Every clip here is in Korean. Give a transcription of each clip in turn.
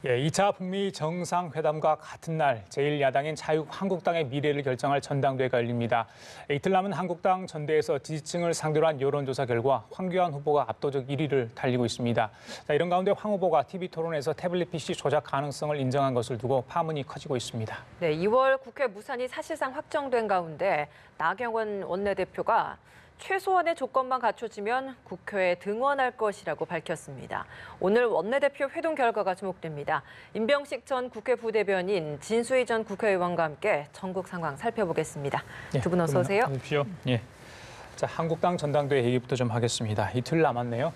예, 2차 북미 정상회담과 같은 날 제1야당인 자유한국당의 미래를 결정할 전당대회가 열립니다. 이틀 남은 한국당 전대에서 지지층을 상대로 한 여론조사 결과 황교안 후보가 압도적 1위를 달리고 있습니다. 자, 이런 가운데 황 후보가 TV토론에서 태블릿 PC 조작 가능성을 인정한 것을 두고 파문이 커지고 있습니다. 네, 2월 국회 무산이 사실상 확정된 가운데 나경원 원내대표가 최소한의 조건만 갖춰지면 국회에 등원할 것이라고 밝혔습니다. 오늘 원내대표 회동 결과가 주목됩니다. 임병식 전 국회 부대변인, 진수희 전 국회의원과 함께 전국 상황 살펴보겠습니다. 두 분 어서 오세요. 예. 자, 한국당 전당대회 얘기부터 좀 하겠습니다. 이틀 남았네요.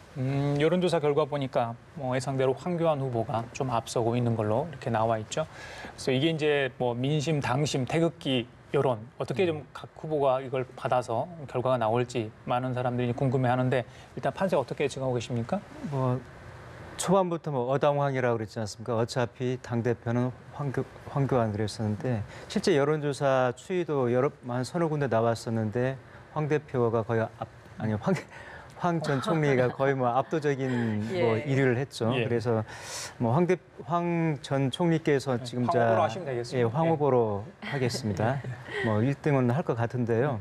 여론조사 결과 보니까 예상대로 황교안 후보가 좀 앞서고 있는 걸로 이렇게 나와 있죠. 그래서 이게 이제 민심, 당심, 태극기 여론 어떻게 좀 각 후보가 이걸 받아서 결과가 나올지 많은 사람들이 궁금해하는데 일단 판세 어떻게 예측하고 계십니까? 초반부터 어당황이라고 그랬지 않습니까? 어차피 당대표는 황교안 그랬었는데 실제 여론조사 추이도 서너 군데 나왔었는데 황 대표가 거의 황 전 총리가 거의 압도적인 1위를 했죠. 예. 그래서 황 전 총리께서 지금 황 후보로 하시면 되겠습니다. 황 후보로 하겠습니다. 1등은 할 것 같은데요.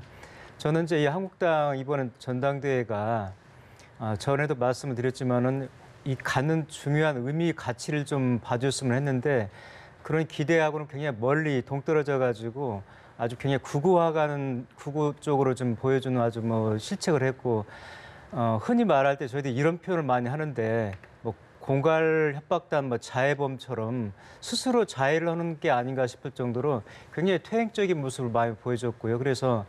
저는 이제 이 한국당 이번엔 전당대회가 전에도 말씀을 드렸지만은 이 갖는 중요한 의미 가치를 좀 봐줬으면 했는데 그런 기대하고는 굉장히 멀리 동떨어져 가지고 아주 굉장히 구구 쪽으로 좀 보여주는 아주 실책을 했고 흔히 말할 때 저희들이 이런 표현을 많이 하는데 공갈 협박단 자해범처럼 스스로 자해를 하는 게 아닌가 싶을 정도로 굉장히 퇴행적인 모습을 많이 보여줬고요. 그래서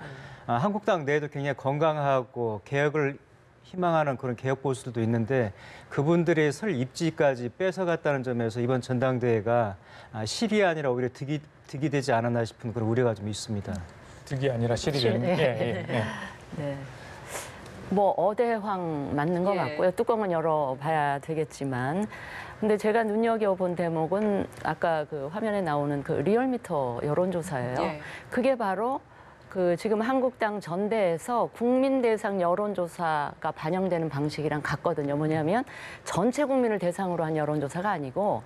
한국당 내에도 굉장히 건강하고 개혁을 희망하는 그런 개혁 보수들도 있는데 그분들의 설 입지까지 뺏어갔다는 점에서 이번 전당대회가 실이 아니라 오히려 득이 되지 않았나 싶은 그런 우려가 좀 있습니다. 득이 아니라 실이 되는. 네. 어대황 맞는 것 같고요. 뚜껑은 열어봐야 되겠지만. 근데 제가 눈여겨본 대목은 아까 그 화면에 나오는 그 리얼미터 여론조사예요. 그게 바로 지금 한국당 전대에서 국민 대상 여론조사가 반영되는 방식이랑 같거든요. 뭐냐면 전체 국민을 대상으로 한 여론조사가 아니고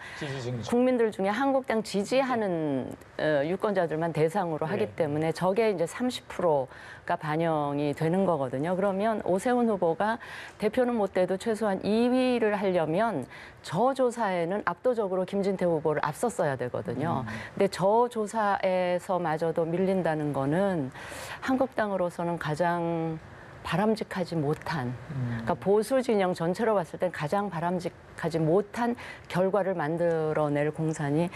국민들 중에 한국당 지지하는 유권자들만 대상으로 하기 때문에 저게 이제 30%가 반영이 되는 거거든요. 그러면 오세훈 후보가 대표는 못 돼도 최소한 2위를 하려면 저 조사에는 압도적으로 김진태 후보를 앞섰어야 되거든요. 근데 저 조사에서마저도 밀린다는 거는 한국당으로서는 가장 바람직하지 못한, 그러니까 보수 진영 전체로 봤을 땐 가장 바람직하지 못한 결과를 만들어낼 공산이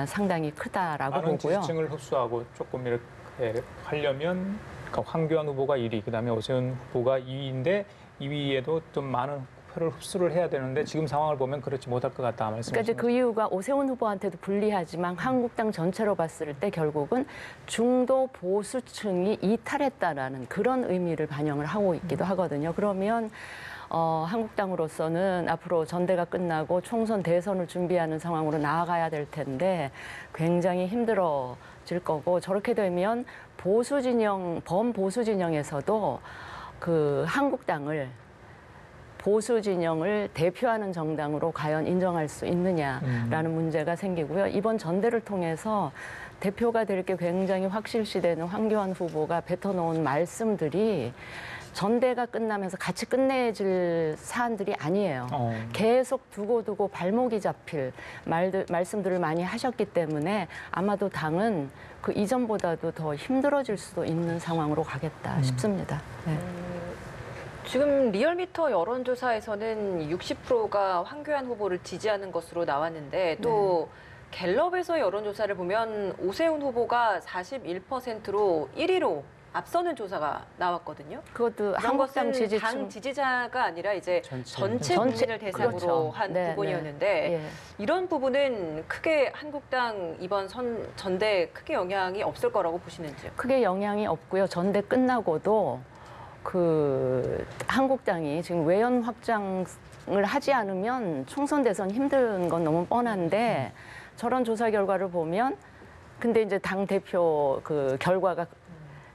상당히 크다라고 많은 보고요. 지지층을 흡수하고 조금 이렇게 하려면 그러니까 황교안 후보가 1위, 그다음에 오세훈 후보가 2위인데 2위에도 좀 많은 표를 흡수를 해야 되는데 지금 상황을 보면 그렇지 못할 것 같다 말씀하시는 그러니까 이제 그 이유가 오세훈 후보한테도 불리하지만 한국당 전체로 봤을 때 결국은 중도 보수층이 이탈했다라는 그런 의미를 반영을 하고 있기도 하거든요. 그러면 한국당으로서는 앞으로 전대가 끝나고 총선 대선을 준비하는 상황으로 나아가야 될 텐데 굉장히 힘들어질 거고 저렇게 되면 범보수 진영에서도 그 한국당을 보수 진영을 대표하는 정당으로 과연 인정할 수 있느냐라는 문제가 생기고요. 이번 전대를 통해서 대표가 될 게 굉장히 확실시되는 황교안 후보가 뱉어놓은 말씀들이 전대가 끝나면서 같이 끝내질 사안들이 아니에요. 계속 두고 발목이 잡힐 말씀들을 많이 하셨기 때문에 아마도 당은 그 이전보다도 더 힘들어질 수도 있는 상황으로 가겠다 싶습니다. 네. 지금 리얼미터 여론조사에서는 60%가 황교안 후보를 지지하는 것으로 나왔는데 또 갤럽에서 여론조사를 보면 오세훈 후보가 41%로 1위로 앞서는 조사가 나왔거든요. 그것도 한국당 지지층 당 지지자가 아니라 이제 전체 국민을 대상으로 한 부분이었는데 이런 부분은 크게 한국당 이번 전대에 크게 영향이 없을 거라고 보시는지요? 크게 영향이 없고요. 전대 끝나고도 한국당이 지금 외연 확장을 하지 않으면 총선 대선 힘든 건 너무 뻔한데 저런 조사 결과를 보면 근데 이제 당 대표 결과가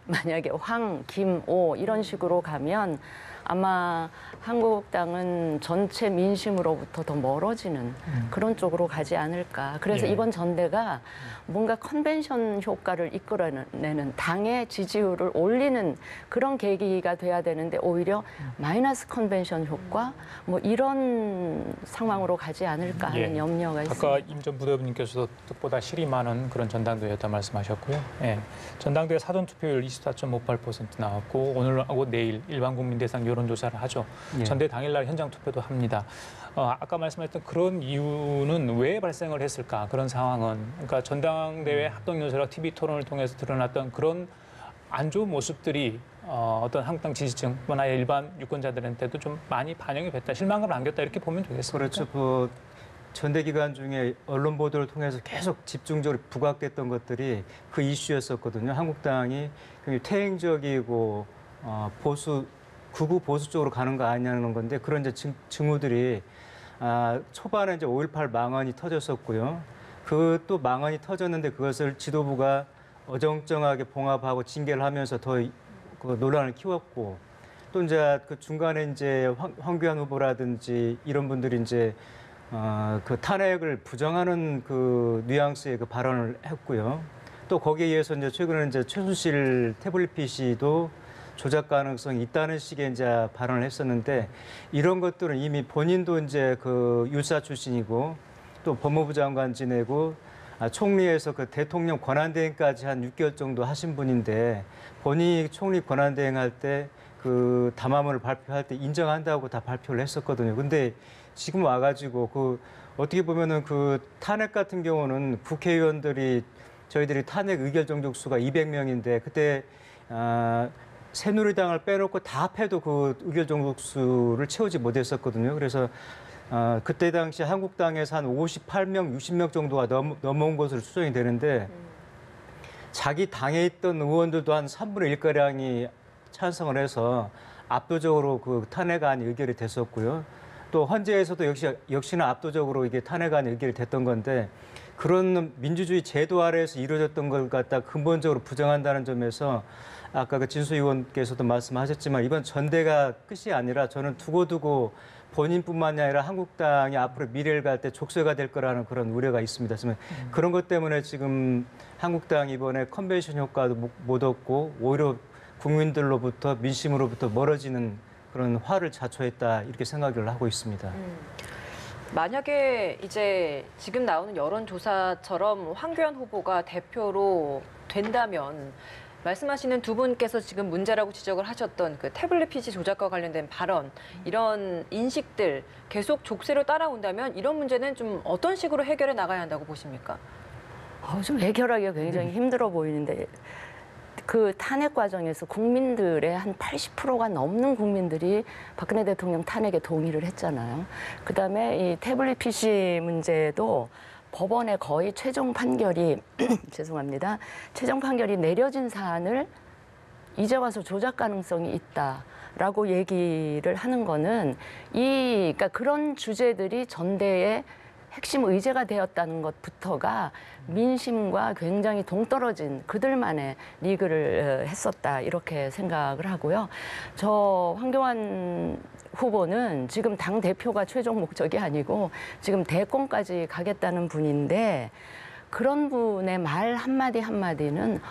만약에 황, 김, 오 이런 식으로 가면 아마 한국당은 전체 민심으로부터 더 멀어지는 그런 쪽으로 가지 않을까. 그래서 예. 이번 전대가 뭔가 컨벤션 효과를 이끌어내는 당의 지지율을 올리는 그런 계기가 돼야 되는데 오히려 마이너스 컨벤션 효과 뭐 이런 상황으로 가지 않을까 하는 예. 염려가 있습니다. 아까 임 전 부대변인께서도 뜻보다 실이 많은 그런 전당대회였다 말씀하셨고요. 예. 전당대회 사전 투표율 24.58% 나왔고 오늘하고 내일 일반 국민 대상 여론조사를 하죠. 예. 전대 당일날 현장 투표도 합니다. 아까 말씀하셨던 그런 이유는 왜 발생을 했을까? 그런 상황은 그러니까 전당대회 합동 연설과 TV 토론을 통해서 드러났던 그런 안 좋은 모습들이 어떤 한국당 지지층뿐 아니라 일반 유권자들한테도 좀 많이 반영이 됐다, 실망감을 안겼다 이렇게 보면 되겠습니까? 그렇죠. 그 전대 기간 중에 언론 보도를 통해서 계속 집중적으로 부각됐던 것들이 그 이슈였었거든요. 한국당이 굉장히 퇴행적이고 보수 극우 보수 쪽으로 가는 거 아니냐는 건데 그런 이제 징후들이 초반에 이제 5.18 망언이 터졌었고요. 그 또 망언이 터졌는데 그것을 지도부가 어정쩡하게 봉합하고 징계를 하면서 더 그 논란을 키웠고 또 이제 그 중간에 이제 황교안 후보라든지 이런 분들이 이제 그 탄핵을 부정하는 그 뉘앙스의 그 발언을 했고요. 또 거기에 의해서 이제 최근에 이제 최순실 태블릿 PC도 조작 가능성이 있다는 식의 이제 발언을 했었는데 이런 것들은 이미 본인도 이제 그 율사 출신이고 또 법무부 장관 지내고 총리에서 그 대통령 권한대행까지 한 6개월 정도 하신 분인데 본인이 총리 권한대행할 때 그 담화문을 발표할 때 인정한다고 다 발표를 했었거든요. 근데 지금 와가지고 그 어떻게 보면은 그 탄핵 같은 경우는 국회의원들이 저희들이 탄핵 의결 정족수가 200명인데 그때 새누리당을 빼놓고 다 합해도 그 의결 정족수를 채우지 못했었거든요. 그래서 그때 당시 한국당에서 한 58명, 60명 정도가 넘어온 것으로 추정이 되는데 자기 당에 있던 의원들도 한 3분의 1가량이 찬성을 해서 압도적으로 그 탄핵안이 의결이 됐었고요. 또 헌재에서도 역시나 압도적으로 이게 탄핵안이 의결이 됐던 건데 그런 민주주의 제도 아래에서 이루어졌던 걸 갖다 근본적으로 부정한다는 점에서 아까 그 진수 의원께서도 말씀하셨지만 이번 전대가 끝이 아니라 저는 두고두고 본인뿐만이 아니라 한국당이 앞으로 미래를 갈 때 족쇄가 될 거라는 그런 우려가 있습니다. 그런 것 때문에 지금 한국당이 이번에 컨벤션 효과도 못 얻고 오히려 국민들로부터 민심으로부터 멀어지는 그런 화를 자초했다 이렇게 생각을 하고 있습니다. 만약에 이제 지금 나오는 여론조사처럼 황교안 후보가 대표로 된다면 말씀하시는 두 분께서 지금 문제라고 지적을 하셨던 그 태블릿 PC 조작과 관련된 발언, 이런 인식들 계속 족쇄로 따라온다면 이런 문제는 좀 어떤 식으로 해결해 나가야 한다고 보십니까? 좀 해결하기가 굉장히 힘들어 보이는데 그 탄핵 과정에서 국민들의 한 80%가 넘는 국민들이 박근혜 대통령 탄핵에 동의를 했잖아요. 그다음에 이 태블릿 PC 문제도 법원의 거의 최종 판결이 죄송합니다. 최종 판결이 내려진 사안을 이제 와서 조작 가능성이 있다라고 얘기를 하는 거는 그러니까 그런 주제들이 전대의 핵심 의제가 되었다는 것부터가 민심과 굉장히 동떨어진 그들만의 리그를 했었다 이렇게 생각을 하고요. 저 황교안 후보는 지금 당 대표가 최종 목적이 아니고 지금 대권까지 가겠다는 분인데 그런 분의 말 한마디 한마디는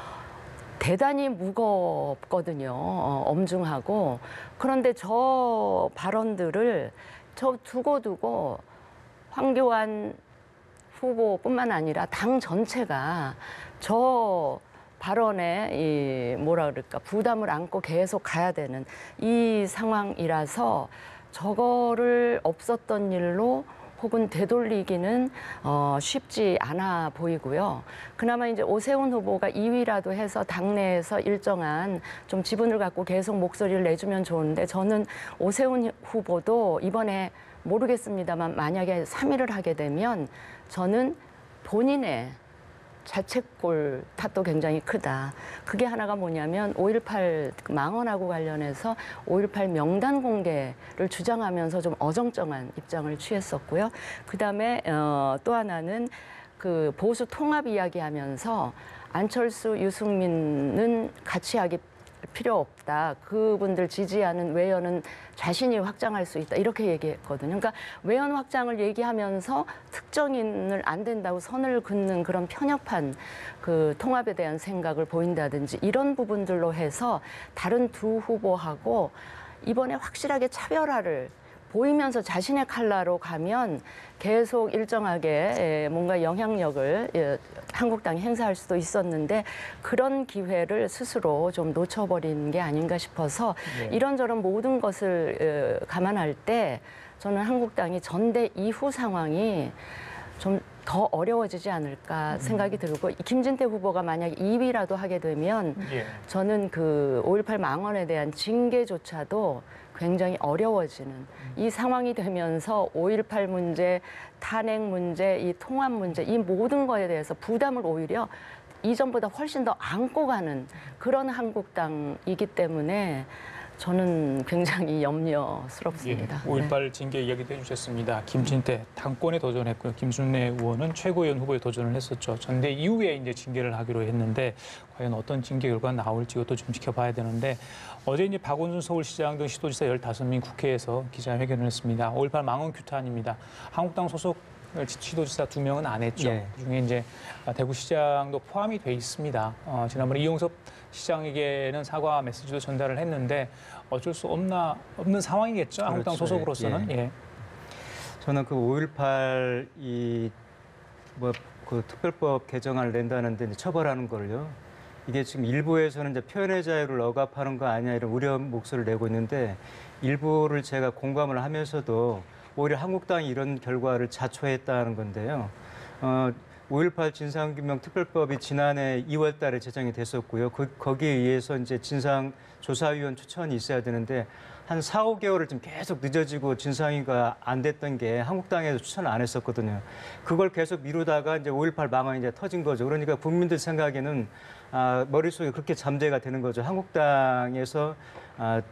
대단히 무겁거든요. 엄중하고. 그런데 저 발언들을 저 두고두고 황교안 후보뿐만 아니라 당 전체가 저 발언에 뭐라 그럴까 부담을 안고 계속 가야 되는 이 상황이라서 저거를 없었던 일로 혹은 되돌리기는 쉽지 않아 보이고요. 그나마 이제 오세훈 후보가 2위라도 해서 당내에서 일정한 좀 지분을 갖고 계속 목소리를 내주면 좋은데 저는 오세훈 후보도 이번에 모르겠습니다만 만약에 3위를 하게 되면 저는 본인의 자책골 탓도 굉장히 크다. 그게 하나가 뭐냐면 5.18 망언하고 관련해서 5.18 명단 공개를 주장하면서 좀 어정쩡한 입장을 취했었고요. 그다음에 또 하나는 그 보수 통합 이야기하면서 안철수, 유승민은 같이 하기 필요 없다. 그분들 지지하는 외연은 자신이 확장할 수 있다. 이렇게 얘기했거든요. 그러니까 외연 확장을 얘기하면서 특정인을 안 된다고 선을 긋는 그런 편협한 그 통합에 대한 생각을 보인다든지 이런 부분들로 해서 다른 두 후보하고 이번에 확실하게 차별화를 보이면서 자신의 컬러로 가면 계속 일정하게 뭔가 영향력을 한국당이 행사할 수도 있었는데 그런 기회를 스스로 좀 놓쳐버린 게 아닌가 싶어서 이런저런 모든 것을 감안할 때 저는 한국당이 전대 이후 상황이 좀 더 어려워지지 않을까 생각이 들고 김진태 후보가 만약 2위라도 하게 되면 저는 그 5.18 망언에 대한 징계조차도 굉장히 어려워지는 이 상황이 되면서 5.18 문제, 탄핵 문제, 이 통합 문제 이 모든 거에 대해서 부담을 오히려 이전보다 훨씬 더 안고 가는 그런 한국당이기 때문에 저는 굉장히 염려스럽습니다. 5.18 징계 이야기도 해주셨습니다. 김진태 당권에 도전했고요. 김순례 의원은 최고위원 후보에 도전을 했었죠. 전대 이후에 이제 징계를 하기로 했는데 과연 어떤 징계 결과가 나올지 이것도 좀 지켜봐야 되는데 어제 이제 박원순 서울시장 등 시도지사 15명 국회에서 기자회견을 했습니다. 5.18 망언 규탄입니다. 한국당 소속 시도지사 2명은 안 했죠. 그중에 이제 대구시장도 포함이 돼 있습니다. 지난번에 이용섭 시장에게는 사과 메시지도 전달을 했는데 어쩔 수 없는 상황이겠죠. 한국당 소속으로서는. 저는 그 5.18 그 특별법 개정안을 낸다는데 처벌하는 걸요. 이게 지금 일부에서는 이제 표현의 자유를 억압하는 거 아니냐 이런 우려 목소리를 내고 있는데 일부를 제가 공감을 하면서도 오히려 한국당이 이런 결과를 자초했다는 건데요. 5.18 진상규명 특별법이 지난해 2월 달에 제정이 됐었고요. 거기에 의해서 이제 진상조사위원 추천이 있어야 되는데 한 4, 5개월을 좀 계속 늦어지고 진상위가 안 됐던 게 한국당에서 추천을 안 했었거든요. 그걸 계속 미루다가 이제 5.18 망언이 이제 터진 거죠. 그러니까 국민들 생각에는 머릿속에 그렇게 잠재가 되는 거죠. 한국당에서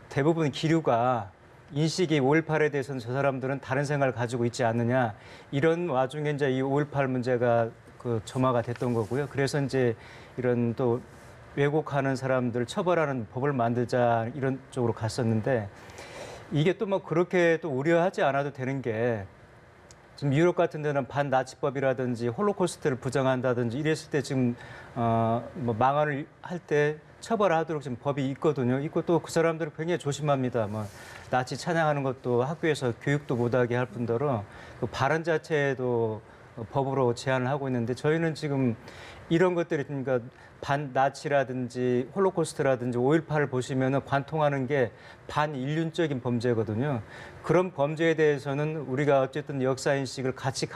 대부분 기류가 인식이 5.18에 대해서는 저 사람들은 다른 생각을 가지고 있지 않느냐. 이런 와중에 이제 이 5.18 문제가 그 점화가 됐던 거고요. 그래서 이제 이런 또 왜곡하는 사람들 처벌하는 법을 만들자 이런 쪽으로 갔었는데 이게 또 뭐 그렇게 또 우려하지 않아도 되는 게 지금 유럽 같은 데는 반나치법이라든지 홀로코스트를 부정한다든지 이랬을 때 지금 뭐 망언을 할 때 처벌하도록 지금 법이 있거든요. 있고 또 그 사람들은 굉장히 조심합니다. 뭐 나치 찬양하는 것도 학교에서 교육도 못하게 할 뿐더러 그 발언 자체도 법으로 제한을 하고 있는데 저희는 지금 이런 것들이 그러니까 반나치라든지 홀로코스트라든지 5.18을 보시면은 관통하는 게 반인륜적인 범죄거든요. 그런 범죄에 대해서는 우리가 어쨌든 역사 인식을 같이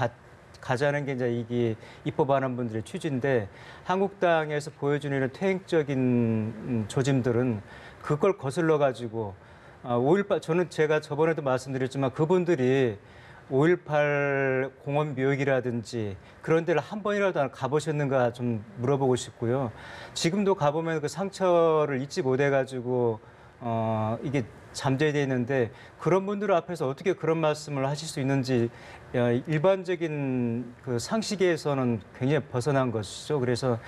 가자는 게 이제 이게 입법하는 분들의 취지인데 한국당에서 보여주는 이런 퇴행적인 조짐들은 그걸 거슬러 가지고 5.18 저는 제가 저번에도 말씀드렸지만 그분들이 5.18 공원 묘역이라든지 그런 데를 한 번이라도 가보셨는가 좀 물어보고 싶고요. 지금도 가보면 그 상처를 잊지 못해가지고 이게 잠재되어 있는데 그런 분들 앞에서 어떻게 그런 말씀을 하실 수 있는지 일반적인 그 상식에서는 굉장히 벗어난 것이죠. 그래서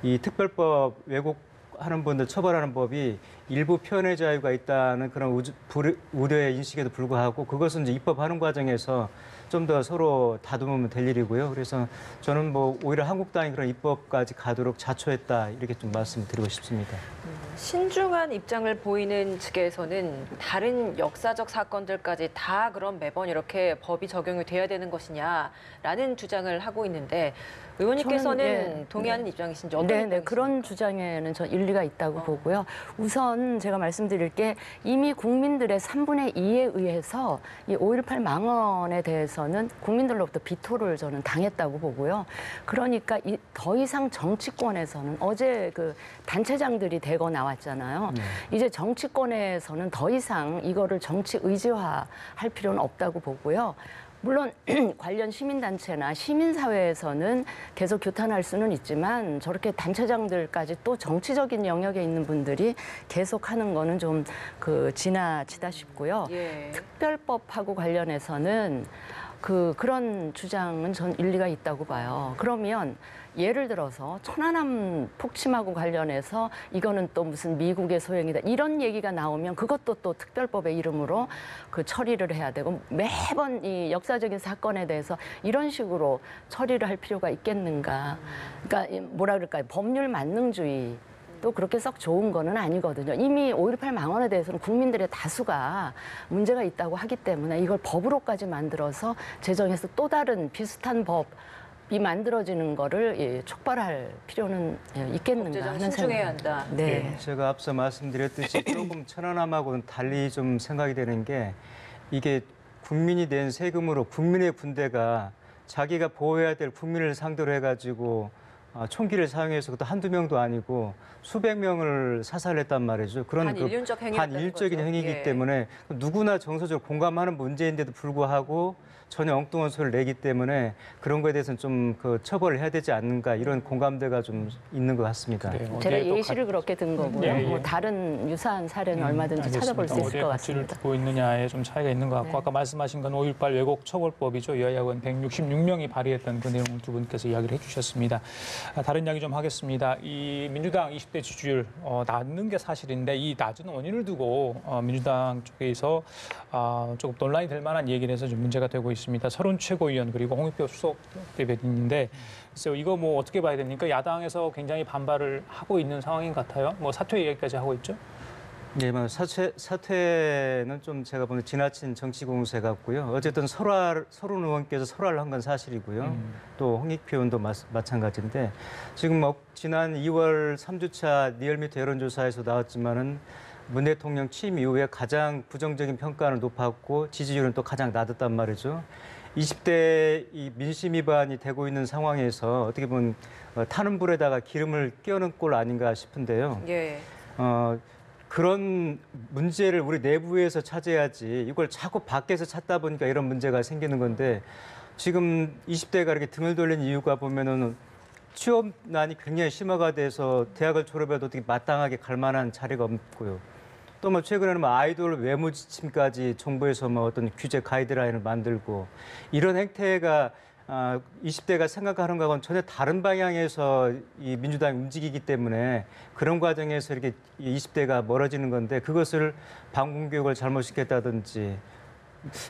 이 특별법 왜곡하는 분들 처벌하는 법이 일부 표현의 자유가 있다는 그런 우려의 인식에도 불구하고 그것은 이제 입법하는 과정에서 좀 더 서로 다듬으면 될 일이고요. 그래서 저는 뭐 오히려 한국당이 그런 입법까지 가도록 자초했다 이렇게 좀 말씀드리고 싶습니다. 신중한 입장을 보이는 측에서는 다른 역사적 사건들까지 다 그럼 매번 이렇게 법이 적용이 돼야 되는 것이냐라는 주장을 하고 있는데 의원님께서는 동의하는 입장이신지 어떤 입장이신지? 그런 주장에는 전 일리가 있다고 보고요. 우선 제가 말씀드릴 게 이미 국민들의 3분의 2에 의해서 이 5.18 망언에 대해서는 국민들로부터 비토를 저는 당했다고 보고요. 그러니까 더 이상 정치권에서는 어제 그 단체장들이 대거 나왔잖아요. 이제 정치권에서는 더 이상 이거를 정치 의지화할 필요는 없다고 보고요. 물론 관련 시민단체나 시민사회에서는 계속 규탄할 수는 있지만 저렇게 단체장들까지 또 정치적인 영역에 있는 분들이 계속하는 거는 좀 지나치다 싶고요. 특별법하고 관련해서는 그런 주장은 전 일리가 있다고 봐요. 그러면 예를 들어서 천안함 폭침하고 관련해서 이거는 또 무슨 미국의 소행이다 이런 얘기가 나오면 그것도 또 특별법의 이름으로 그 처리를 해야 되고 매번 이 역사적인 사건에 대해서 이런 식으로 처리를 할 필요가 있겠는가. 그러니까 뭐라 그럴까요? 법률 만능주의. 또 그렇게 썩 좋은 거는 아니거든요. 이미 5.18 망언에 대해서는 국민들의 다수가 문제가 있다고 하기 때문에 이걸 법으로까지 만들어서 제정해서 또 다른 비슷한 법이 만들어지는 거를 촉발할 필요는 있겠는가 법제정 하는 신중해야 생각. 한다. 네. 제가 앞서 말씀드렸듯이 조금 천안함하고는 달리 좀 생각이 되는 게 이게 국민이 낸 세금으로 국민의 군대가 자기가 보호해야 될 국민을 상대로 해가지고 총기를 사용해서 그것도 한두 명도 아니고 수백 명을 사살했단 말이죠. 그런 반인륜적 행위였다는 반인륜적인 거죠. 행위이기 예. 때문에 누구나 정서적으로 공감하는 문제인데도 불구하고 전혀 엉뚱한 소리를 내기 때문에 그런 거에 대해서는 좀 처벌을 해야 되지 않는가 이런 공감대가 좀 있는 것 같습니다. 그래요. 제가 어디에 또 예시를 그렇게 든 거고요. 예, 예. 뭐 다른 유사한 사례는 얼마든지 찾아볼 수 있을 어디에 것 가치를 같습니다. 두고 있느냐에 좀 차이가 있는 것 같고 네. 아까 말씀하신 건 5.18 왜곡 처벌법이죠. 여야원 166명이 발의했던 그 내용을 두 분께서 이야기를 해주셨습니다. 다른 이야기 좀 하겠습니다. 이 민주당 20대 지지율 낮는 게 사실인데 이 낮은 원인을 두고 민주당 쪽에서 조금 논란이 될 만한 얘기를 해서 좀 문제가 되고 있습니다. 서른 최고위원 그리고 홍익표 수석 대변인인데 글쎄요, 이거 뭐 어떻게 봐야 됩니까? 야당에서 굉장히 반발을 하고 있는 상황인 것 같아요. 뭐 사퇴 얘기까지 하고 있죠. 네, 사퇴는 좀 제가 보는 지나친 정치 공세 같고요. 어쨌든 서른 의원께서 설화를 한 건 사실이고요. 또 홍익표 의원도 마찬가지인데 지금 지난 2월 3주차 리얼미터 여론조사에서 나왔지만은 문 대통령 취임 이후에 가장 부정적인 평가는 높았고 지지율은 또 가장 낮았단 말이죠. 20대 이 민심 위반이 되고 있는 상황에서 어떻게 보면 타는 불에다가 기름을 끼얹는 꼴 아닌가 싶은데요. 예. 그런 문제를 우리 내부에서 찾아야지 이걸 자꾸 밖에서 찾다 보니까 이런 문제가 생기는 건데 지금 20대가 이렇게 등을 돌린 이유가 보면은 취업난이 굉장히 심화가 돼서 대학을 졸업해도 어떻게 마땅하게 갈 만한 자리가 없고요. 또 뭐 최근에는 뭐 아이돌 외모 지침까지 정부에서 뭐 어떤 규제 가이드라인을 만들고 이런 행태가 20대가 생각하는 거하고는 전혀 다른 방향에서 이 민주당이 움직이기 때문에 그런 과정에서 이렇게 20대가 멀어지는 건데 그것을 반공교육을 잘못시켰다든지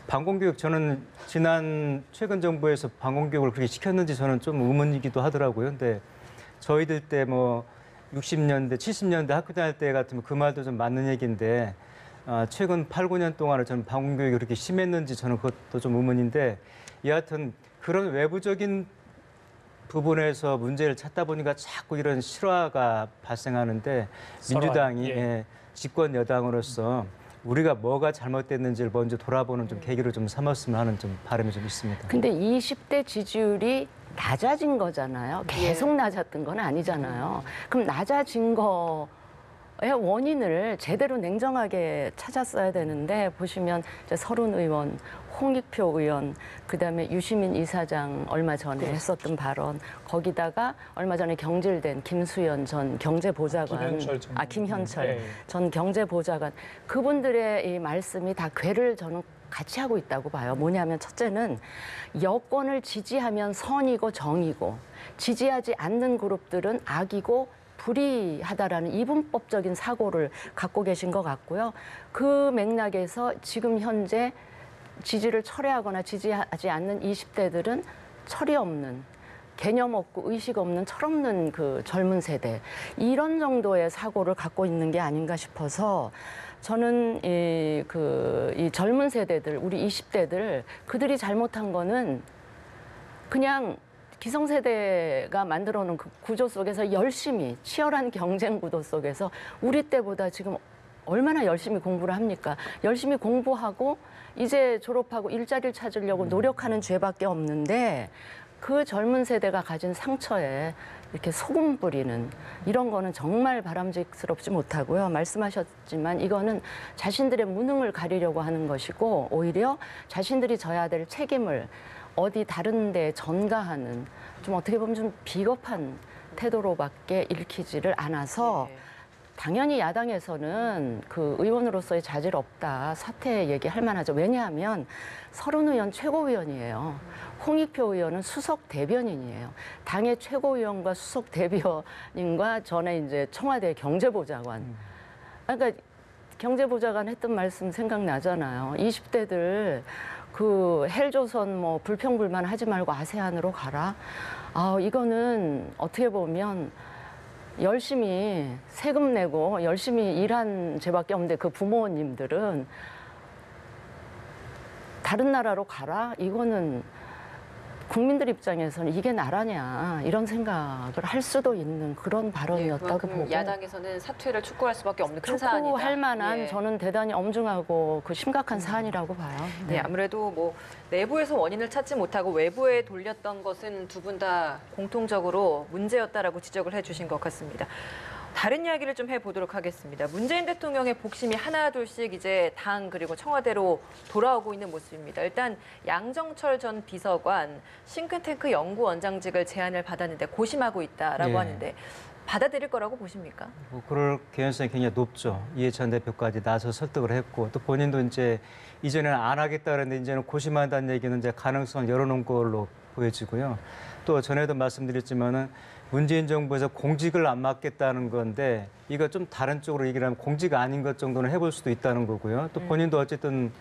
반공교육 저는 최근 정부에서 반공교육을 그렇게 시켰는지 저는 좀 의문이기도 하더라고요. 근데 저희들 때 뭐 60년대, 70년대 학교 다닐 때 같으면 그 말도 좀 맞는 얘기인데 최근 8, 9년 동안에 저는 반공교육이 그렇게 심했는지 저는 그것도 좀 의문인데 여하튼 그런 외부적인 부분에서 문제를 찾다 보니까 자꾸 이런 실화가 발생하는데 민주당이 집권 여당으로서 우리가 뭐가 잘못됐는지를 먼저 돌아보는 좀 계기로 좀 삼았으면 하는 좀 바람이 좀 있습니다. 근데 20대 지지율이 낮아진 거잖아요. 계속 낮았던 건 아니잖아요. 그럼 낮아진 거의 원인을 제대로 냉정하게 찾았어야 되는데 보시면 이제 서른 의원, 홍익표 의원, 그다음에 유시민 이사장 얼마 전에 했었던 발언, 거기다가 얼마 전에 경질된 김수현 전 경제보좌관, 김현철 전 경제보좌관 그분들의 이 말씀이 다 궤를 저는 같이 하고 있다고 봐요. 뭐냐면 첫째는 여권을 지지하면 선이고 정이고 지지하지 않는 그룹들은 악이고 불의하다라는 이분법적인 사고를 갖고 계신 것 같고요. 그 맥락에서 지금 현재 지지를 철회하거나 지지하지 않는 20대들은 철이 없는, 개념 없고 의식 없는 철없는 그 젊은 세대 이런 정도의 사고를 갖고 있는 게 아닌가 싶어서 저는 이 젊은 세대들, 우리 20대들 그들이 잘못한 거는 그냥 기성세대가 만들어 놓은 그 구조 속에서 열심히 치열한 경쟁 구도 속에서 우리 때보다 지금 얼마나 열심히 공부를 합니까? 열심히 공부하고 이제 졸업하고 일자리를 찾으려고 노력하는 죄밖에 없는데 그 젊은 세대가 가진 상처에 이렇게 소금 뿌리는 이런 거는 정말 바람직스럽지 못하고요. 말씀하셨지만 이거는 자신들의 무능을 가리려고 하는 것이고 오히려 자신들이 져야 될 책임을 어디 다른 데 전가하는 좀 어떻게 보면 좀 비겁한 태도로밖에 읽히지를 않아서 당연히 야당에서는 그 의원으로서의 자질 없다, 사퇴 얘기할 만하죠. 왜냐하면 서른 의원 최고위원이에요. 홍익표 의원은 수석 대변인이에요. 당의 최고위원과 수석 대변인과 전에 이제 청와대 경제보좌관. 그러니까 경제보좌관 했던 말씀 생각나잖아요. 20대들 그 헬조선 뭐 불평불만 하지 말고 아세안으로 가라. 아, 이거는 어떻게 보면 열심히 세금 내고 열심히 일한 죄밖에 없는데 그 부모님들은 다른 나라로 가라? 이거는 국민들 입장에서는 이게 나라냐 이런 생각을 할 수도 있는 그런 발언이었다고 보고 야당에서는 사퇴를 촉구할 수밖에 없는 큰 사안이다. 촉구할 만한 예. 저는 대단히 엄중하고 그 심각한 사안이라고 봐요. 네, 아무래도 뭐 내부에서 원인을 찾지 못하고 외부에 돌렸던 것은 두 분 다 공통적으로 문제였다라고 지적을 해주신 것 같습니다. 다른 이야기를 좀 해보도록 하겠습니다. 문재인 대통령의 복심이 하나둘씩 이제 당 그리고 청와대로 돌아오고 있는 모습입니다. 일단 양정철 전 비서관 싱크탱크 연구원장직을 제안을 받았는데 고심하고 있다라고 예. 하는데 받아들일 거라고 보십니까? 뭐 그럴 개연성이 굉장히 높죠. 이해찬 대표까지 나서 설득을 했고 또 본인도 이제 이전에는 안 하겠다 그랬는데 이제는 고심한다는 얘기는 이제 가능성을 열어놓은 걸로 보여지고요. 또 전에도 말씀드렸지만은 문재인 정부에서 공직을 안 맡겠다는 건데 이거 좀 다른 쪽으로 얘기를 하면 공직 아닌 것 정도는 해볼 수도 있다는 거고요. 또 본인도 어쨌든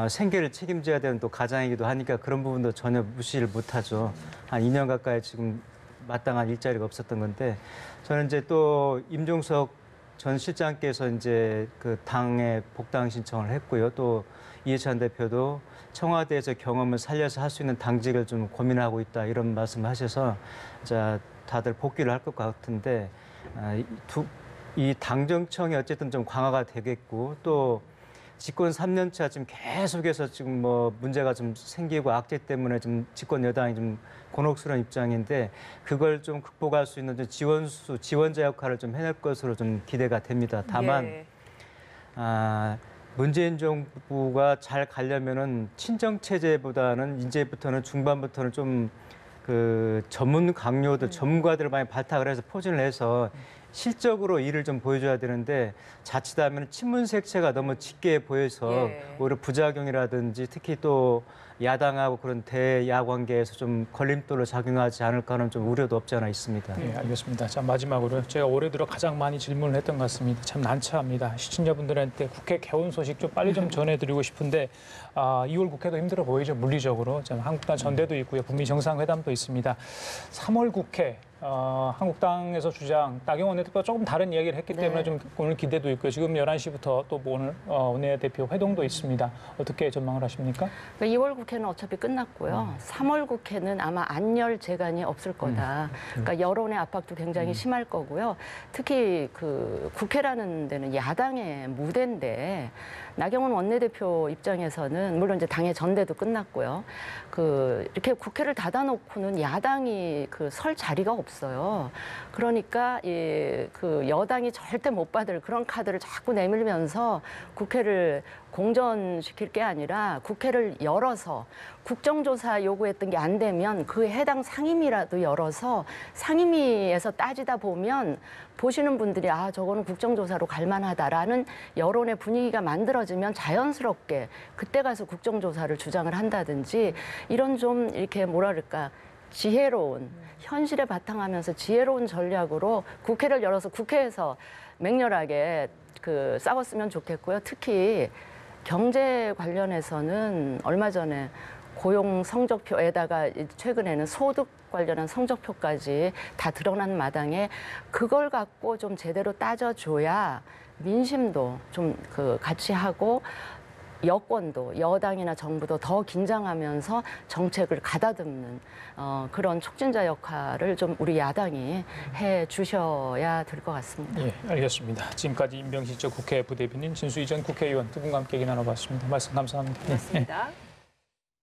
생계를 책임져야 되는 또 가장이기도 하니까 그런 부분도 전혀 무시를 못하죠. 한 2년 가까이 지금 마땅한 일자리가 없었던 건데 저는 이제 또 임종석 전 실장께서 이제 그 당에 복당 신청을 했고요. 또 이해찬 대표도 청와대에서 경험을 살려서 할 수 있는 당직을 좀 고민하고 있다 이런 말씀을 하셔서 자 다들 복귀를 할 것 같은데 이 당정청이 어쨌든 좀 강화가 되겠고 또 집권 3년 차 지금 계속해서 지금 뭐 문제가 좀 생기고 악재 때문에 좀 집권 여당이 좀 곤혹스러운 입장인데 그걸 좀 극복할 수 있는 좀 지원자 역할을 좀 해낼 것으로 좀 기대가 됩니다. 다만 예. 문재인 정부가 잘 가려면은 친정 체제보다는 이제부터는 중반부터는 좀 그 전문 강요들, 전문가들을 많이 발탁을 해서 포진을 해서 실적으로 일을 좀 보여줘야 되는데 자칫하면 친문색채가 너무 짙게 보여서 예. 오히려 부작용이라든지 특히 또 야당하고 그런 대야 관계에서 좀 걸림돌로 작용하지 않을까 하는 좀 우려도 없지 않아 있습니다. 네, 알겠습니다. 자, 마지막으로 제가 올해 들어 가장 많이 질문을 했던 것 같습니다. 참 난처합니다. 시청자분들한테 국회 개원 소식 좀 빨리 좀 전해드리고 싶은데 2월 국회도 힘들어 보이죠. 물리적으로. 한국당 전대도 있고요. 북미 정상회담도 있습니다. 3월 국회 한국당에서 주장 나경원 원내대표가 조금 다른 이야기를 했기 때문에 좀 오늘 기대도 있고요. 지금 11시부터 또 오늘 원내대표 회동도 있습니다. 어떻게 전망을 하십니까? 2월 국회는 어차피 끝났고요. 3월 국회는 아마 안열 재간이 없을 거다. 그러니까 여론의 압박도 굉장히 심할 거고요. 특히 그 국회라는 데는 야당의 무대인데 나경원 원내대표 입장에서는 물론 이제 당의 전대도 끝났고요. 그 이렇게 국회를 닫아놓고는 야당이 그 설 자리가 없어요. 그러니까 그 여당이 절대 못 받을 그런 카드를 자꾸 내밀면서 국회를 공전시킬 게 아니라 국회를 열어서 국정조사 요구했던 게 안 되면 그 해당 상임위라도 열어서 상임위에서 따지다 보면 보시는 분들이 저거는 국정조사로 갈 만하다라는 여론의 분위기가 만들어지면 자연스럽게 그때 가서 국정조사를 주장을 한다든지 이런 좀 이렇게 뭐라 그럴까 지혜로운 현실에 바탕하면서 지혜로운 전략으로 국회를 열어서 국회에서 맹렬하게 그 싸웠으면 좋겠고요. 특히 경제 관련해서는 얼마 전에 고용 성적표에다가 최근에는 소득 관련한 성적표까지 다 드러난 마당에 그걸 갖고 좀 제대로 따져줘야 민심도 좀 그 같이 하고 여권도 여당이나 정부도 더 긴장하면서 정책을 가다듬는 그런 촉진자 역할을 좀 우리 야당이 해 주셔야 될 것 같습니다. 예, 알겠습니다. 지금까지 임병식 전 국회 부대변인 진수희 전 국회의원 두 분과 함께 얘기 나눠봤습니다. 말씀 감사합니다. 고맙습니다.